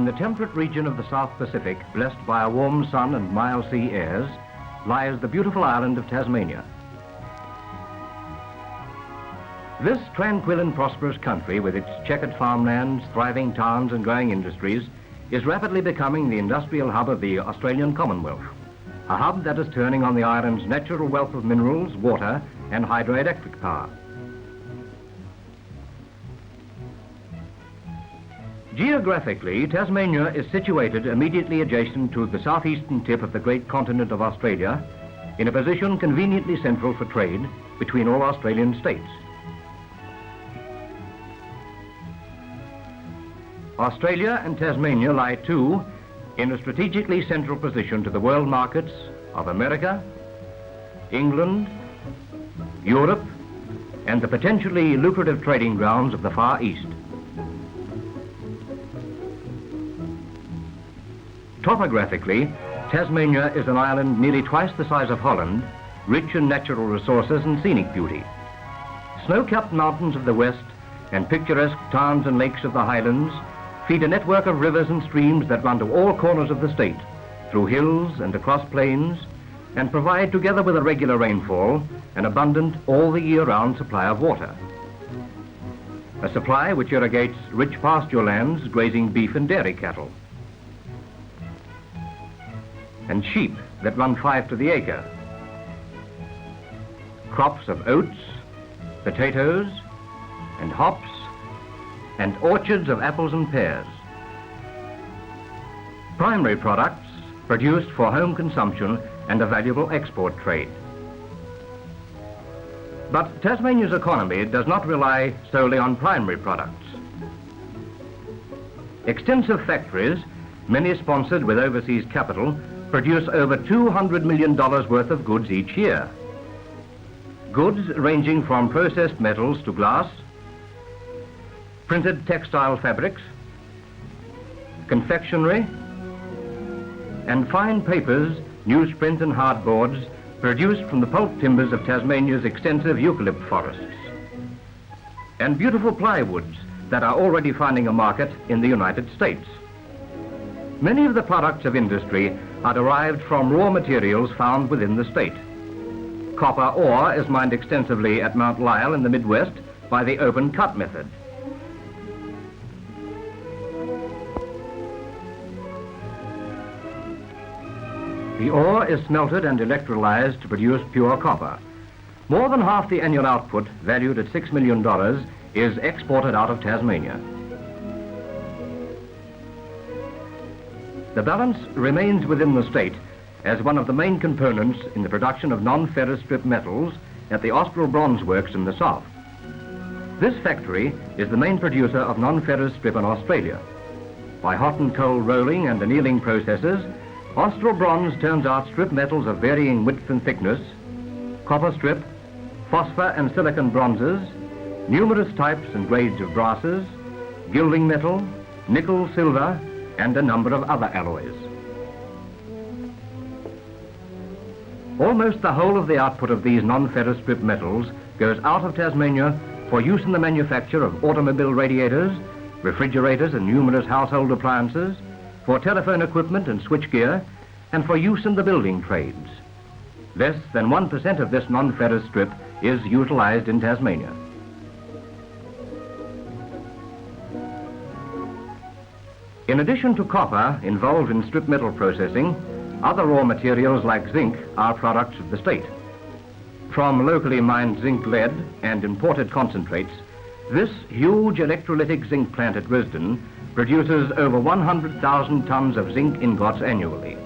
In the temperate region of the South Pacific, blessed by a warm sun and mild sea airs, lies the beautiful island of Tasmania. This tranquil and prosperous country, with its checkered farmlands, thriving towns and growing industries, is rapidly becoming the industrial hub of the Australian Commonwealth, a hub that is turning on the island's natural wealth of minerals, water and hydroelectric power. Geographically, Tasmania is situated immediately adjacent to the southeastern tip of the great continent of Australia, in a position conveniently central for trade between all Australian states. Australia and Tasmania lie too in a strategically central position to the world markets of America, England, Europe, and the potentially lucrative trading grounds of the Far East. Topographically, Tasmania is an island nearly twice the size of Holland, rich in natural resources and scenic beauty. Snow-capped mountains of the west and picturesque towns and lakes of the highlands feed a network of rivers and streams that run to all corners of the state, through hills and across plains, and provide, together with a regular rainfall, an abundant all-the-year-round supply of water. A supply which irrigates rich pasture lands grazing beef and dairy cattle, and sheep that run 5 to the acre, crops of oats, potatoes, and hops, and orchards of apples and pears. Primary products produced for home consumption and a valuable export trade. But Tasmania's economy does not rely solely on primary products. Extensive factories, many sponsored with overseas capital, produce over $200 million worth of goods each year. Goods ranging from processed metals to glass, printed textile fabrics, confectionery, and fine papers, newsprint and hardboards produced from the pulp timbers of Tasmania's extensive eucalypt forests, and beautiful plywoods that are already finding a market in the United States. Many of the products of industry are derived from raw materials found within the state. Copper ore is mined extensively at Mount Lyell in the Midwest by the open cut method. The ore is smelted and electrolyzed to produce pure copper. More than half the annual output, valued at $6 million, is exported out of Tasmania. The balance remains within the state as one of the main components in the production of non-ferrous strip metals at the Austral Bronze Works in the south. This factory is the main producer of non-ferrous strip in Australia. By hot and cold rolling and annealing processes, Austral bronze turns out strip metals of varying width and thickness, copper strip, phosphor and silicon bronzes, numerous types and grades of brasses, gilding metal, nickel, silver, and a number of other alloys. Almost the whole of the output of these non-ferrous strip metals goes out of Tasmania for use in the manufacture of automobile radiators, refrigerators and numerous household appliances, for telephone equipment and switchgear, and for use in the building trades. Less than 1% of this non-ferrous strip is utilized in Tasmania. In addition to copper involved in strip metal processing, other raw materials like zinc are products of the state. From locally mined zinc lead and imported concentrates, this huge electrolytic zinc plant at Risdon produces over 100,000 tons of zinc ingots annually.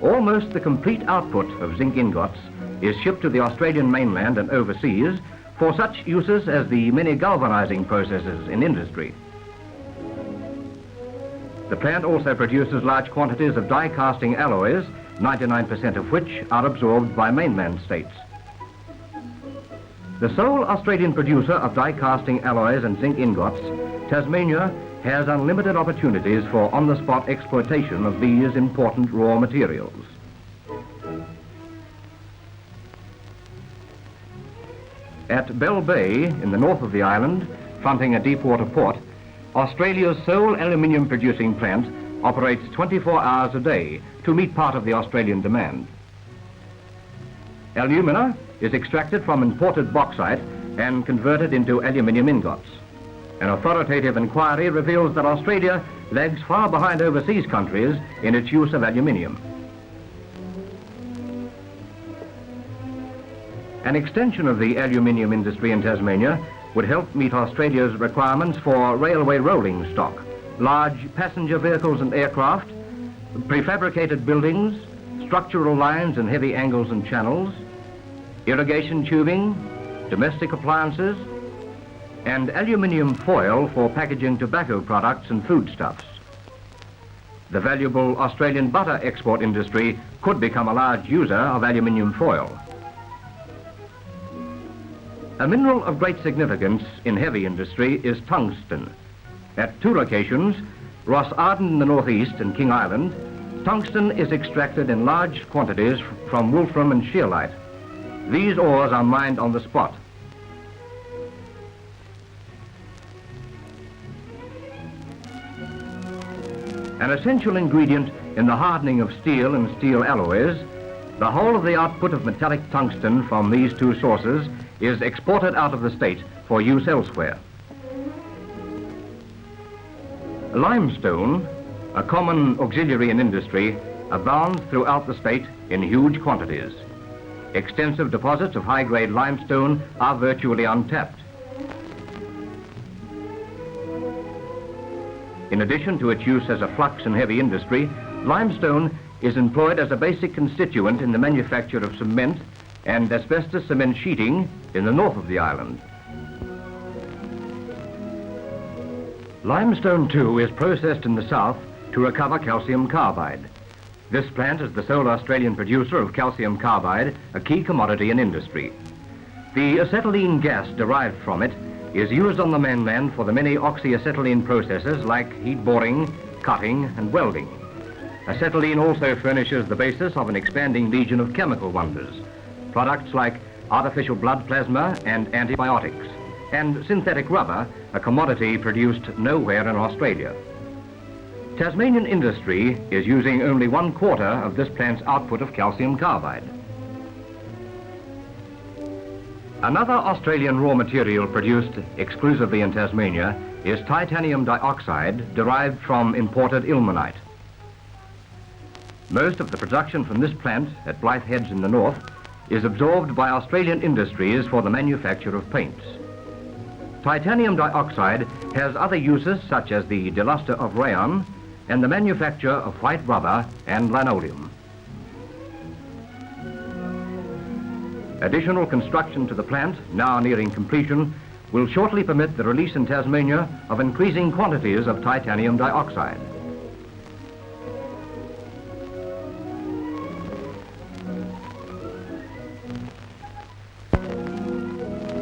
Almost the complete output of zinc ingots is shipped to the Australian mainland and overseas for such uses as the many galvanizing processes in industry. The plant also produces large quantities of die-casting alloys, 99% of which are absorbed by mainland states. The sole Australian producer of die-casting alloys and zinc ingots, Tasmania has unlimited opportunities for on-the-spot exploitation of these important raw materials. At Bell Bay, in the north of the island, fronting a deep water port, Australia's sole aluminium producing plant operates 24 hours a day to meet part of the Australian demand. Alumina is extracted from imported bauxite and converted into aluminium ingots. An authoritative inquiry reveals that Australia lags far behind overseas countries in its use of aluminium. An extension of the aluminium industry in Tasmania would help meet Australia's requirements for railway rolling stock, large passenger vehicles and aircraft, prefabricated buildings, structural lines and heavy angles and channels, irrigation tubing, domestic appliances, and aluminium foil for packaging tobacco products and foodstuffs. The valuable Australian butter export industry could become a large user of aluminium foil. A mineral of great significance in heavy industry is tungsten. At two locations, Ross Arden in the northeast and King Island, tungsten is extracted in large quantities from wolfram and scheelite. These ores are mined on the spot. An essential ingredient in the hardening of steel and steel alloys, the whole of the output of metallic tungsten from these two sources is exported out of the state for use elsewhere. Limestone, a common auxiliary in industry, abounds throughout the state in huge quantities. Extensive deposits of high-grade limestone are virtually untapped. In addition to its use as a flux in heavy industry, limestone is employed as a basic constituent in the manufacture of cement and asbestos cement sheeting in the north of the island. Limestone, too, is processed in the south to recover calcium carbide. This plant is the sole Australian producer of calcium carbide, a key commodity in industry. The acetylene gas derived from it is used on the mainland for the many oxyacetylene processes like heat boring, cutting and welding. Acetylene also furnishes the basis of an expanding legion of chemical wonders, products like artificial blood plasma and antibiotics, and synthetic rubber, a commodity produced nowhere in Australia. Tasmanian industry is using only 1/4 of this plant's output of calcium carbide. Another Australian raw material produced exclusively in Tasmania is titanium dioxide derived from imported ilmenite. Most of the production from this plant at Blythe Heads in the north is absorbed by Australian industries for the manufacture of paints. Titanium dioxide has other uses such as the deluster of rayon and the manufacture of white rubber and linoleum. Additional construction to the plant, now nearing completion, will shortly permit the release in Tasmania of increasing quantities of titanium dioxide.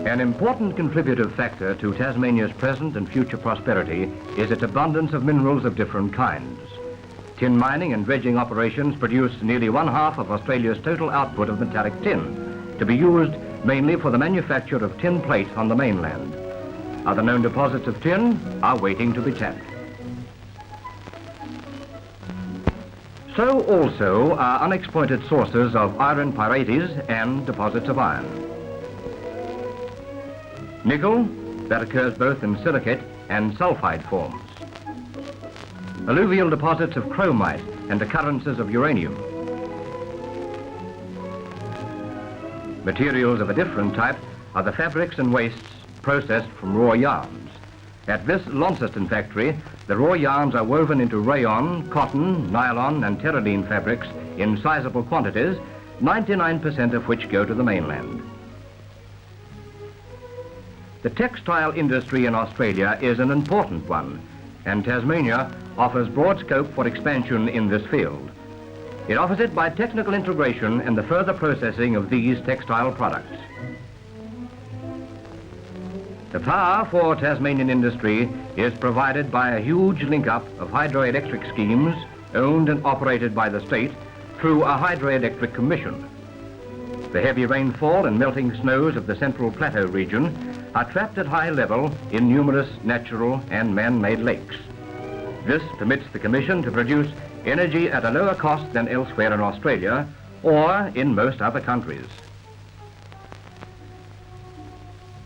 An important contributive factor to Tasmania's present and future prosperity is its abundance of minerals of different kinds. Tin mining and dredging operations produce nearly 1/2 of Australia's total output of metallic tin, to be used mainly for the manufacture of tin plate on the mainland. Other known deposits of tin are waiting to be tapped. So also are unexploited sources of iron pyrites and deposits of iron. Nickel, that occurs both in silicate and sulfide forms. Alluvial deposits of chromite and occurrences of uranium. Materials of a different type are the fabrics and wastes processed from raw yarns. At this Launceston factory, the raw yarns are woven into rayon, cotton, nylon and terylene fabrics in sizable quantities, 99% of which go to the mainland. The textile industry in Australia is an important one, and Tasmania offers broad scope for expansion in this field. It offers it by technical integration and the further processing of these textile products. The power for Tasmanian industry is provided by a huge link-up of hydroelectric schemes owned and operated by the state through a hydroelectric commission. The heavy rainfall and melting snows of the Central Plateau region are trapped at high level in numerous natural and man-made lakes. This permits the Commission to produce energy at a lower cost than elsewhere in Australia or in most other countries.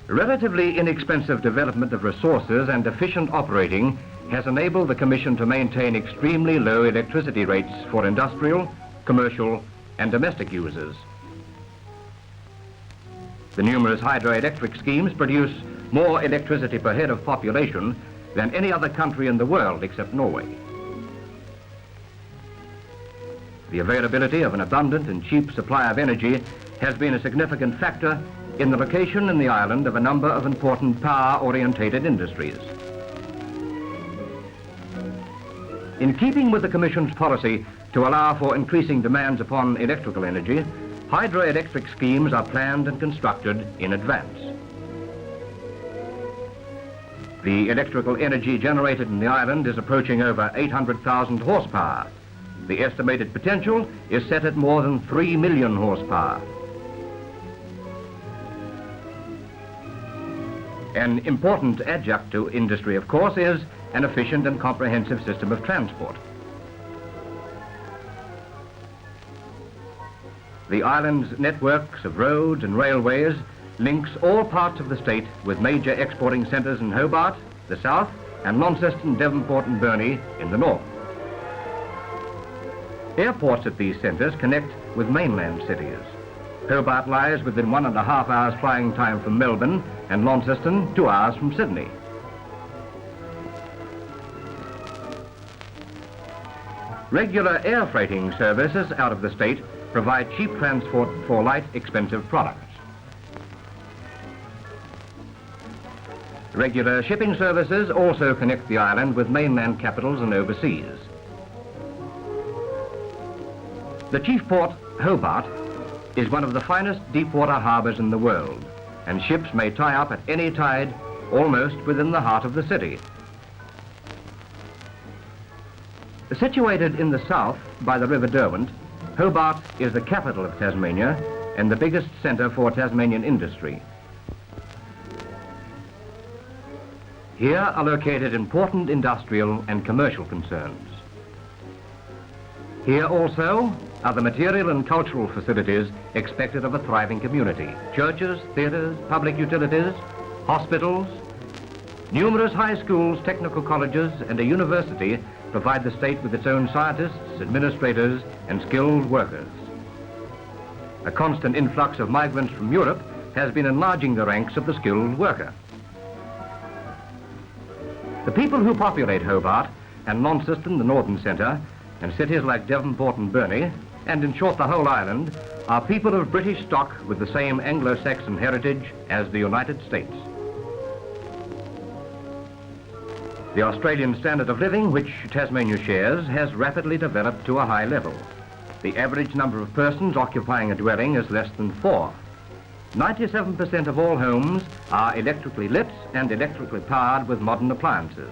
Relatively inexpensive development of resources and efficient operating has enabled the Commission to maintain extremely low electricity rates for industrial, commercial and domestic users. The numerous hydroelectric schemes produce more electricity per head of population than any other country in the world except Norway. The availability of an abundant and cheap supply of energy has been a significant factor in the location in the island of a number of important power-orientated industries. In keeping with the Commission's policy to allow for increasing demands upon electrical energy, hydroelectric schemes are planned and constructed in advance. The electrical energy generated in the island is approaching over 800,000 horsepower. The estimated potential is set at more than 3 million horsepower. An important adjunct to industry, of course, is an efficient and comprehensive system of transport. The island's networks of roads and railways links all parts of the state with major exporting centres in Hobart, the south, and Launceston, Devonport and Burnie in the north. Airports at these centres connect with mainland cities. Hobart lies within 1.5 hours flying time from Melbourne and Launceston 2 hours from Sydney. Regular air freighting services out of the state provide cheap transport for light, expensive products. Regular shipping services also connect the island with mainland capitals and overseas. The chief port, Hobart, is one of the finest deep-water harbours in the world, and ships may tie up at any tide almost within the heart of the city. Situated in the south by the River Derwent, Hobart is the capital of Tasmania and the biggest centre for Tasmanian industry. Here are located important industrial and commercial concerns. Here also are the material and cultural facilities expected of a thriving community: churches, theatres, public utilities, hospitals. Numerous high schools, technical colleges and a university provide the state with its own scientists, administrators and skilled workers. A constant influx of migrants from Europe has been enlarging the ranks of the skilled worker. The people who populate Hobart and Launceston, the northern centre, and cities like Devonport and Burnie, and in short the whole island, are people of British stock with the same Anglo-Saxon heritage as the United States. The Australian standard of living, which Tasmania shares, has rapidly developed to a high level. The average number of persons occupying a dwelling is less than 4. 97% of all homes are electrically lit and electrically powered with modern appliances.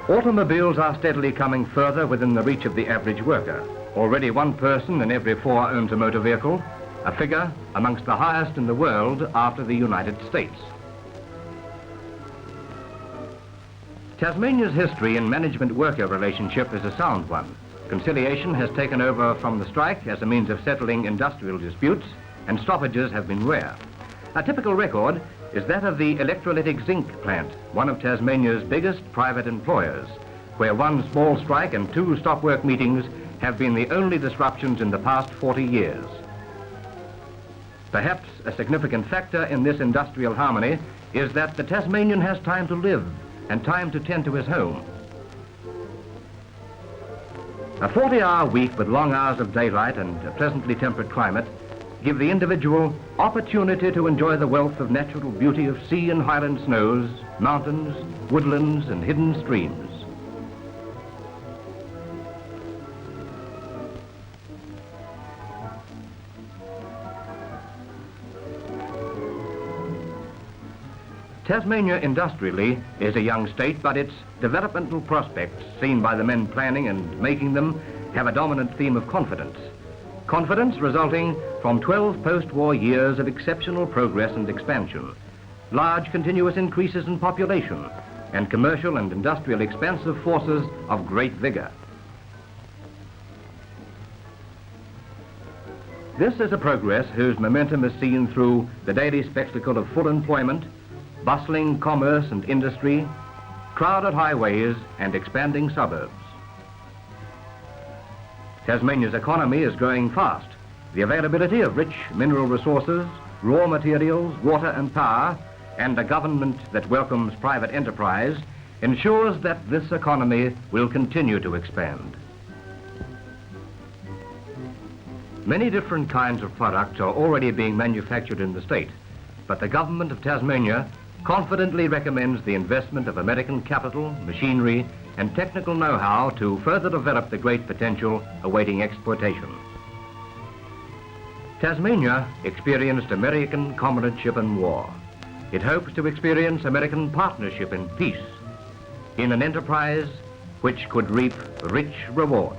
Automobiles are steadily coming further within the reach of the average worker. Already 1 person in every 4 owns a motor vehicle, a figure amongst the highest in the world after the United States. Tasmania's history in management-worker relationship is a sound one. Conciliation has taken over from the strike as a means of settling industrial disputes, and stoppages have been rare. A typical record is that of the electrolytic zinc plant, one of Tasmania's biggest private employers, where 1 small strike and 2 stop-work meetings have been the only disruptions in the past 40 years. Perhaps a significant factor in this industrial harmony is that the Tasmanian has time to live and time to tend to his home. A 40-hour week with long hours of daylight and a pleasantly temperate climate give the individual opportunity to enjoy the wealth of natural beauty of sea and highland snows, mountains, woodlands and hidden streams. Tasmania industrially is a young state, but its developmental prospects, seen by the men planning and making them, have a dominant theme of confidence. Confidence resulting from 12 post-war years of exceptional progress and expansion, large continuous increases in population, and commercial and industrial expansive forces of great vigor. This is a progress whose momentum is seen through the daily spectacle of full employment, bustling commerce and industry, crowded highways and expanding suburbs. Tasmania's economy is growing fast. The availability of rich mineral resources, raw materials, water and power, and a government that welcomes private enterprise ensures that this economy will continue to expand. Many different kinds of products are already being manufactured in the state, but the government of Tasmania confidently recommends the investment of American capital, machinery, and technical know-how to further develop the great potential awaiting exploitation. Tasmania experienced American comradeship in war. It hopes to experience American partnership in peace, in an enterprise which could reap rich rewards.